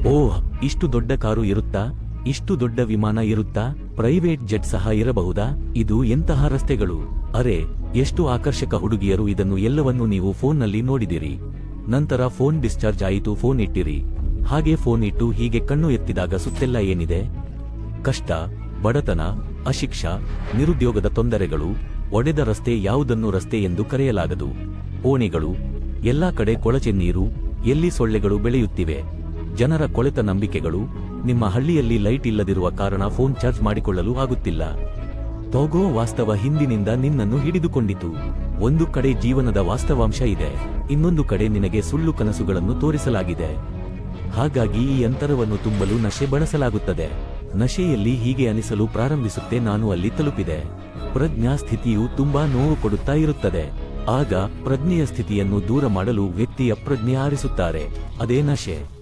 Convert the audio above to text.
ಓಹ್, ಇಷ್ಟು ದೊಡ್ಡ ಕಾರು ಇರುತ್ತಾ? ಇಷ್ಟು ದೊಡ್ಡ ವಿಮಾನ ಇರುತ್ತಾ? ಪ್ರೈವೇಟ್ ಜೆಟ್ ಸಹ ಇರಬಹುದಾ? ಇದು ಎಂತಹ ರಸ್ತೆಗಳು! ಅರೆ, ಎಷ್ಟು ಆಕರ್ಷಕ ಹುಡುಗಿಯರು! ಇದನ್ನು ಎಲ್ಲವನ್ನೂ ನೀವು ಫೋನ್ನಲ್ಲಿ ನೋಡಿದಿರಿ. ನಂತರ ಫೋನ್ ಡಿಸ್ಚಾರ್ಜ್ ಆಯಿತು, ಫೋನ್ ಇಟ್ಟಿರಿ. ಹಾಗೆ ಫೋನ್ ಇಟ್ಟು ಹೀಗೆ ಕಣ್ಣು ಎತ್ತಿದಾಗ ಸುತ್ತೆಲ್ಲ ಏನಿದೆ? ಕಷ್ಟ, ಬಡತನ, ಅಶಿಕ್ಷ, ನಿರುದ್ಯೋಗದ ತೊಂದರೆಗಳು. ಒಡೆದ ರಸ್ತೆ ಯಾವುದನ್ನು ರಸ್ತೆ ಎಂದು ಕರೆಯಲಾಗದು. ಓಣಿಗಳು, ಎಲ್ಲಾ ಕಡೆ ಕೊಳಚೆ ನೀರು, ಎಲ್ಲಿ ಸೊಳ್ಳೆಗಳು ಬೆಳೆಯುತ್ತಿವೆ. ಜನರ ಕೊಳೆತ ನಂಬಿಕೆಗಳು. ನಿಮ್ಮ ಹಳ್ಳಿಯಲ್ಲಿ ಲೈಟ್ ಇಲ್ಲದಿರುವ ಕಾರಣ ಫೋನ್ ಚಾರ್ಜ್ ಮಾಡಿಕೊಳ್ಳಲು ಆಗುತ್ತಿಲ್ಲ. ತೋಗೋ ವಾಸ್ತವ ಹಿಂದಿನಿಂದ ನಿನ್ನನ್ನು ಹಿಡಿದುಕೊಂಡಿತು. ಒಂದು ಕಡೆ ಜೀವನದ ವಾಸ್ತವಾಂಶ ಇದೆ, ಇನ್ನೊಂದು ಕಡೆ ನಿನಗೆ ಸುಳ್ಳು ಕನಸುಗಳನ್ನು ತೋರಿಸಲಾಗಿದೆ. ಹಾಗಾಗಿ ಈ ಅಂತರವನ್ನು ತುಂಬಲು ನಶೆ ಬಳಸಲಾಗುತ್ತದೆ. ನಶೆಯಲ್ಲಿ ಹೀಗೆ ಅನಿಸಲು ಪ್ರಾರಂಭಿಸುತ್ತೆ, ನಾನು ಅಲ್ಲಿ ತಲುಪಿದೆ. ಪ್ರಜ್ಞಾ ಸ್ಥಿತಿಯು ತುಂಬಾ ನೋವು ಕೊಡುತ್ತಾ ಇರುತ್ತದೆ. ಆಗ ಪ್ರಜ್ಞೆಯ ಸ್ಥಿತಿಯನ್ನು ದೂರ ಮಾಡಲು ವ್ಯಕ್ತಿಯ ಪ್ರಜ್ಞೆ ಆರಿಸುತ್ತಾರೆ. ಅದೇ ನಶೆ.